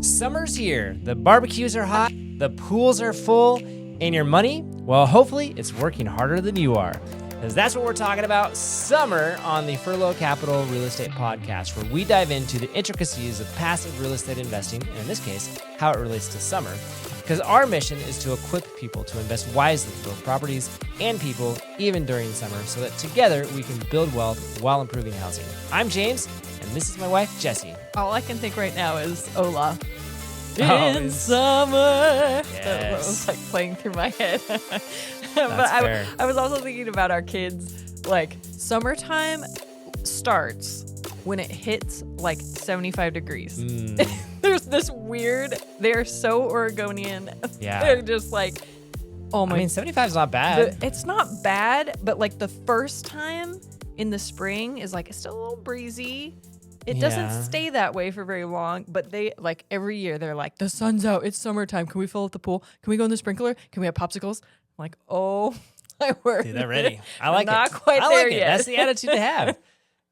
Summer's here. The barbecues are hot, the pools are full, and your money, well, hopefully it's working harder than you are. Because that's what we're talking about summer on the Furlo Capital Real Estate Podcast, where we dive into the intricacies of passive real estate investing, and in this case, how it relates to summer. Because our mission is to equip people to invest wisely in both properties and people, even during summer, so that together we can build wealth while improving housing. I'm James, and this is my wife, Jessie. All I can think right now is Ola. In summer. Yes. That was like playing through my head. But fair. I was also thinking about our kids. Like, summertime starts when it hits like 75 degrees. There's this weird, they're so Oregonian. Yeah. They're just like, oh my. I mean, 75 is not bad. It's not bad, but like the first time in the spring is like, it's still a little breezy. It doesn't stay that way for very long, but they like every year they're like, the sun's out, it's summertime. Can we fill up the pool? Can we go in the sprinkler? Can we have popsicles? I'm like, oh my word. Dude, they're ready. I like Not it. quite I there like it. yet. That's the attitude to have.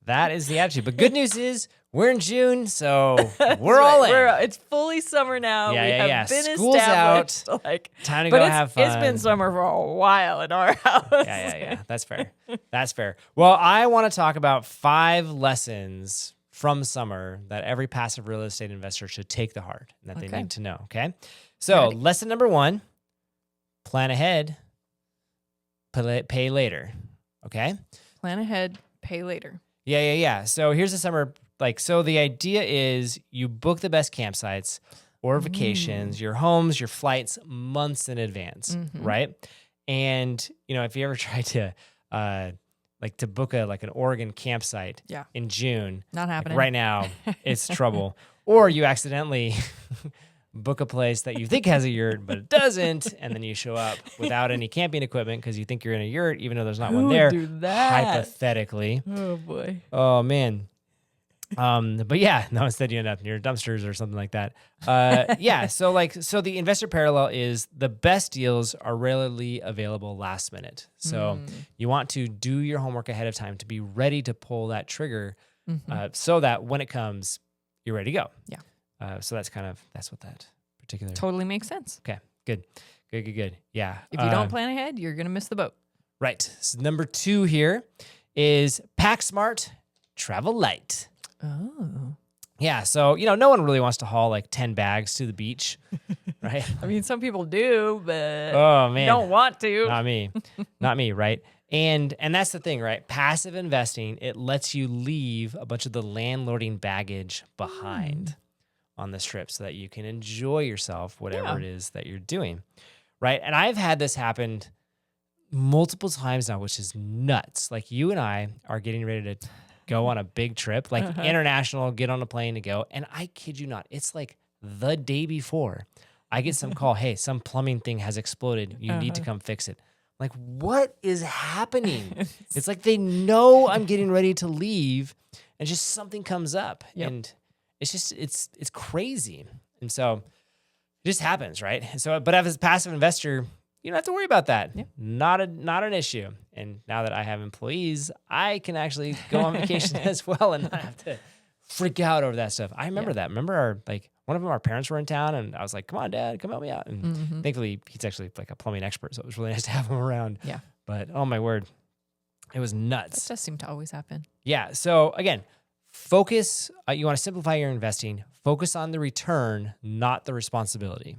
That is the attitude. But good news is we're in June, so we're all in. It's fully summer now. Yeah, we have been School's established. out. Like, Time to but go have fun. It's been summer for a while in our house. Yeah. That's fair. That's fair. Well, I want to talk about 5 lessons from summer that every passive real estate investor should take to heart and that they need to know, okay? So lesson number 1, plan ahead, pay later, okay? Plan ahead, pay later. Yeah. So here's the summer, so the idea is you book the best campsites or vacations, your homes, your flights months in advance, right? And, if you ever try to, to book an Oregon campsite in June. Not happening. Right now, it's trouble. Or you accidentally book a place that you think has a yurt, but it doesn't, and then you show up without any camping equipment because you think you're in a yurt, even though there's not one there. Do that? Hypothetically. Oh, boy. Oh, man. But yeah, no, instead you end up near dumpsters or something like that. So the investor parallel is the best deals are rarely available last minute. So you want to do your homework ahead of time to be ready to pull that trigger, so that when it comes, you're ready to go. Yeah. So that's what that particular. Totally makes sense. Okay. Good. Yeah. If you don't plan ahead, you're going to miss the boat. Right. So number 2 here is pack smart, travel light. Oh. Yeah, so, no one really wants to haul 10 bags to the beach, right? I mean, some people do, but Oh, man. you don't want to. Not me, right? And that's the thing, right? Passive investing, it lets you leave a bunch of the landlording baggage behind on this trip so that you can enjoy yourself, whatever it is that you're doing, right? And I've had this happen multiple times now, which is nuts. Like, you and I are getting ready to go on a big trip, international, get on a plane to go. And I kid you not, it's the day before I get some call, hey, some plumbing thing has exploded. You need to come fix it. Like, what is happening? It's like they know I'm getting ready to leave and just something comes up. And it's just, it's crazy. And so it just happens, right? And so, but as a passive investor, you don't have to worry about that. Yeah. Not an issue. And now that I have employees, I can actually go on vacation as well and not have to freak out over that stuff. I remember that. Remember one of them, our parents were in town and I was like, come on, Dad, come help me out. And thankfully he's actually a plumbing expert. So it was really nice to have him around. Yeah. But oh my word, it was nuts. That does seem to always happen. Yeah. So again, focus, you want to simplify your investing, focus on the return, not the responsibility.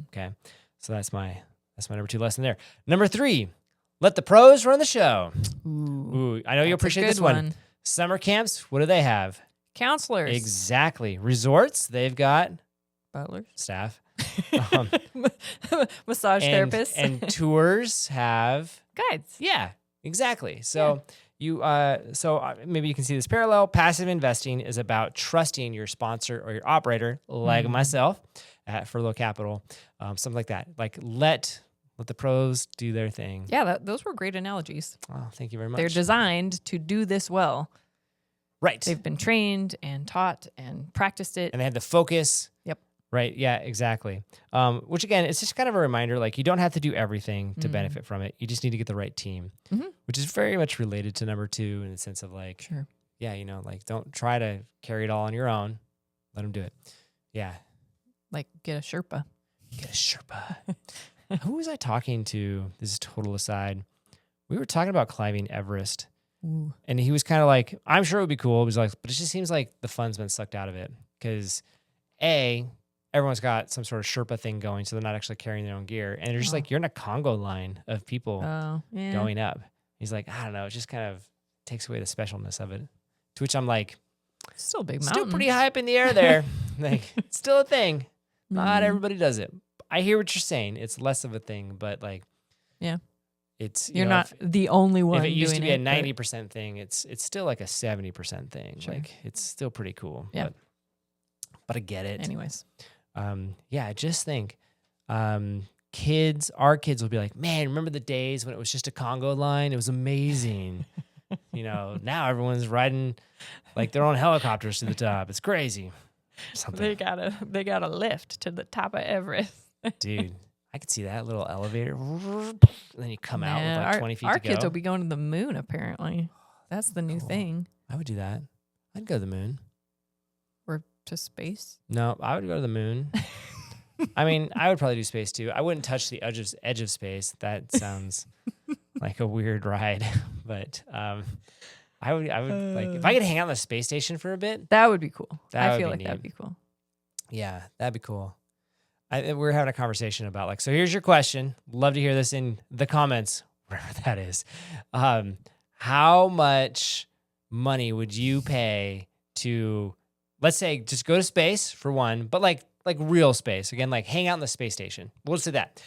Okay. So that's my number 2 lesson there. Number 3, let the pros run the show. Ooh, I know you'll appreciate this one. Summer camps, what do they have? Counselors. Exactly. Resorts, they've got butlers, staff. Massage therapists. And tours have guides. Yeah, exactly. So maybe you can see this parallel. Passive investing is about trusting your sponsor or your operator, like myself at Furlo Capital, something like that. Let the pros do their thing. Yeah, those were great analogies. Oh, thank you very much. They're designed to do this well. Right. They've been trained and taught and practiced it. And they had the focus. Yep. Right. Yeah, exactly. Which again, it's just kind of a reminder, you don't have to do everything to benefit from it. You just need to get the right team, which is very much related to number 2 in the sense of sure. Yeah, don't try to carry it all on your own. Let them do it. Yeah. Like get a Sherpa. Get a Sherpa. Who was I talking to? This is total aside. We were talking about climbing Everest. Ooh. And he was kind of like, I'm sure it would be cool. He was like, but it just seems like the fun's been sucked out of it. Because everyone's got some sort of Sherpa thing going, so they're not actually carrying their own gear. And they're just like, you're in a Congo line of people going up. He's like, I don't know. It just kind of takes away the specialness of it. To which I'm like, still a big mountain. Still pretty high up in the air there. Like, it's still a thing. Not everybody does it. I hear what you're saying. It's less of a thing, but like, yeah. It's you're not the only one. If it used to be a 90% thing, it's still like a 70% thing. Sure. Like it's still pretty cool. Yeah. But I get it. Anyways. I just think our kids will be like, man, remember the days when it was just a Congo line? It was amazing. Now everyone's riding like their own helicopters to the top. It's crazy. They got a lift to the top of Everest. Dude. I could see that little elevator. And then you come out with like 20 feet to go. Our kids will be going to the moon, apparently. That's the new thing. I would do that. I'd go to the moon. Or to space? No, I would go to the moon. I mean, I would probably do space too. I wouldn't touch the edge of space. That sounds like a weird ride. But I would like, if I could hang out on the space station for a bit. That would be cool. I feel like that'd be cool. Yeah, that'd be cool. We're having a conversation about like, so here's your question. Love to hear this in the comments, wherever that is. How much money would you pay to, let's say, just go to space for one, but like real space. Again, like hang out in the space station. We'll just do that.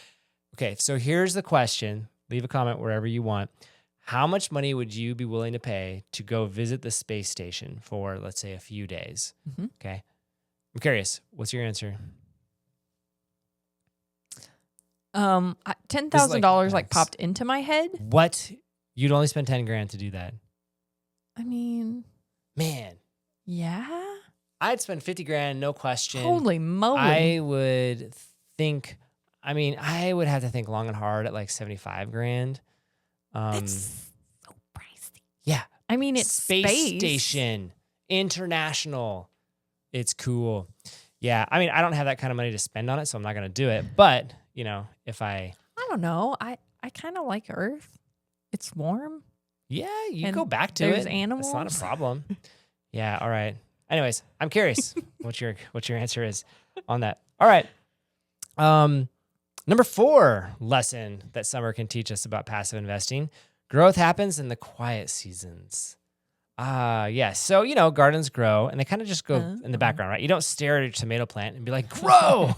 Okay, so here's the question. Leave a comment wherever you want. How much money would you be willing to pay to go visit the space station for, let's say, a few days? Mm-hmm. Okay. I'm curious. What's your answer? $10,000 like popped into my head. What? You'd only spend 10 grand to do that? I mean, man. Yeah. I'd spend 50 grand, no question. Holy moly. I would have to think long and hard at like 75 grand. That's so pricey. Yeah. I mean, it's space station, international. It's cool. Yeah. I mean, I don't have that kind of money to spend on it, so I'm not going to do it. But, if I don't know. I kind of like Earth. It's warm. Yeah, you go back to there's it. Animals. It's not a problem. Yeah, all right. Anyways, I'm curious what your answer is on that. All right. Number 4 lesson that summer can teach us about passive investing. Growth happens in the quiet seasons. Yeah. So, gardens grow and they kind of just go in the background, right? You don't stare at a tomato plant and be like, grow,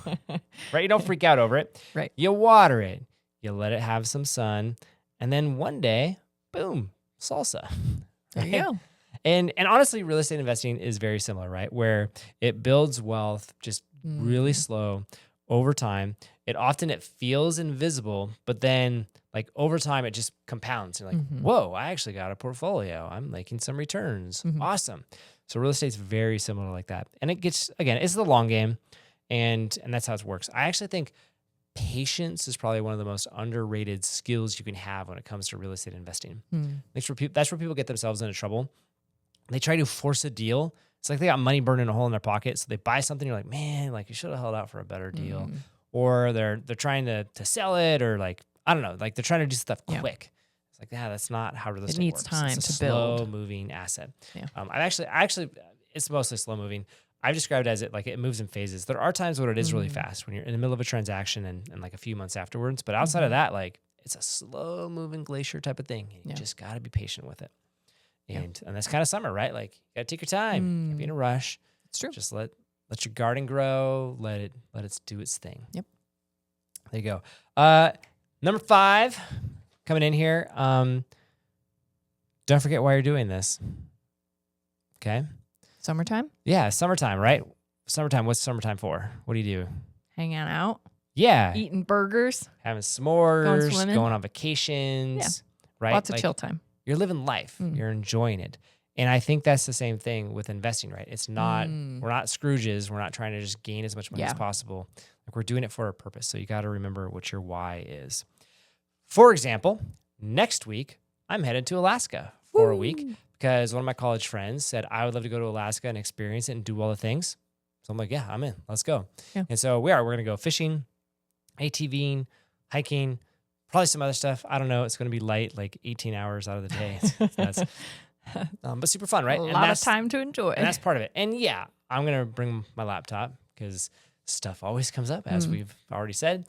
right? You don't freak out over it. Right. You water it. You let it have some sun. And then one day, boom, salsa. There you go. And honestly, real estate investing is very similar, right? Where it builds wealth just really slow over time. It feels invisible, but then like over time, it just compounds. You're like, whoa, I actually got a portfolio. I'm making some returns. Awesome. So real estate's very similar like that. And it's the long game. And that's how it works. I actually think patience is probably one of the most underrated skills you can have when it comes to real estate investing. That's where people get themselves into trouble. They try to force a deal. It's like they got money burning a hole in their pocket. So they buy something. You're like, man, like you should have held out for a better deal. Or they're trying to sell it, or like, I don't know, like they're trying to do stuff quick. It's like, that's not how real estate works. It needs time it's a to build. slow moving asset. Yeah. I actually, it's mostly slow moving. I've described it as it moves in phases. There are times when it is really fast when you're in the middle of a transaction and like a few months afterwards. But outside of that, like it's a slow moving glacier type of thing. You just got to be patient with it. And that's kind of summer, right? Like you got to take your time. Can't be in a rush. It's true. Just let your garden grow. Let it do its thing. Yep. There you go. Number 5 coming in here. Don't forget why you're doing this. Okay. Summertime? Yeah, summertime, right? Summertime. What's summertime for? What do you do? Hanging out. Yeah. Eating burgers. Having s'mores. Going on vacations. Yeah. Right? Lots of chill time. You're living life. You're enjoying it. And I think that's the same thing with investing, right? It's not, we're not Scrooges. We're not trying to just gain as much money as possible. Like we're doing it for a purpose. So you got to remember what your why is. For example, next week, I'm headed to Alaska for a week because one of my college friends said I would love to go to Alaska and experience it and do all the things. So I'm like, yeah, I'm in. Let's go. Yeah. And so we're going to go fishing, ATVing, hiking, probably some other stuff. I don't know. It's going to be light, like 18 hours out of the day. That's but super fun, right? A lot of time to enjoy. And that's part of it. And yeah, I'm going to bring my laptop because stuff always comes up, as we've already said.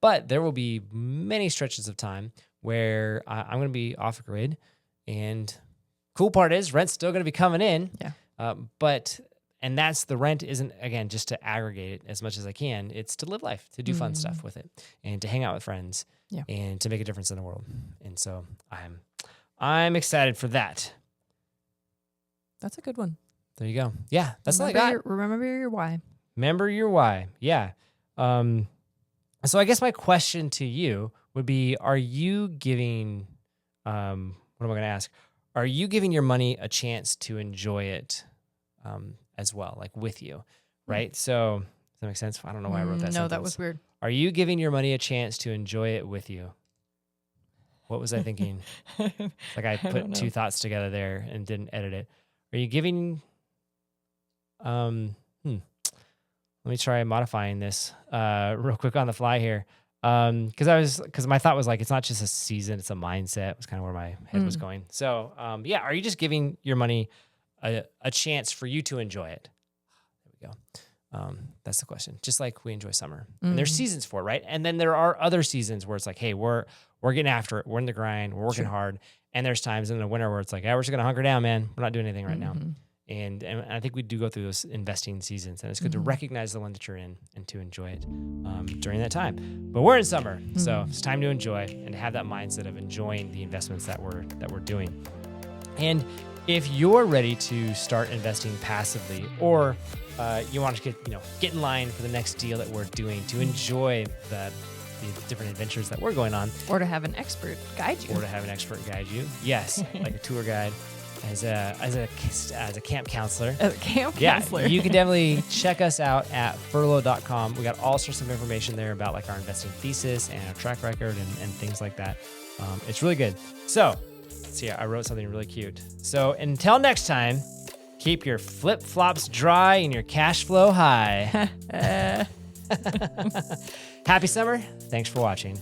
But there will be many stretches of time where I'm going to be off grid. And cool part is rent's still going to be coming in. Yeah. And that's the rent isn't, again, just to aggregate it as much as I can. It's to live life, to do fun stuff with it, and to hang out with friends, and to make a difference in the world. And so I'm excited for that. That's a good one. There you go. Yeah, that's all I got. Remember your why. Remember your why. Yeah. So I guess my question to you would be, are you giving, what am I going to ask? Are you giving your money a chance to enjoy it as well, like with you, right? So does that make sense? I don't know why I wrote that No, sentence. that was weird. Are you giving your money a chance to enjoy it with you? What was I thinking? Like I put two thoughts together there and didn't edit it. Are you giving, let me try modifying this real quick on the fly here. Because my thought was like, it's not just a season, it's a mindset. Was kind of where my head was going. So yeah, are you just giving your money a chance for you to enjoy it? There we go. That's the question. Just like we enjoy summer. And there's seasons for it, right? And then there are other seasons where it's like, hey, we're getting after it. We're in the grind. We're working hard. And there's times in the winter where it's like, we're just gonna hunker down, man. We're not doing anything right now. And I think we do go through those investing seasons, and it's good to recognize the one that you're in and to enjoy it during that time. But we're in summer, so it's time to enjoy and to have that mindset of enjoying the investments that we're doing. And if you're ready to start investing passively, or you want to get in line for the next deal that we're doing to enjoy the different adventures that we're going on, or to have an expert guide you, yes, like a tour guide. As a camp counselor. Counselor. You can definitely check us out at furlo.com. We got all sorts of information there about like our investing thesis and our track record and things like that. It's really good. So, let's see, I wrote something really cute. So, until next time, keep your flip-flops dry and your cash flow high. Happy summer. Thanks for watching.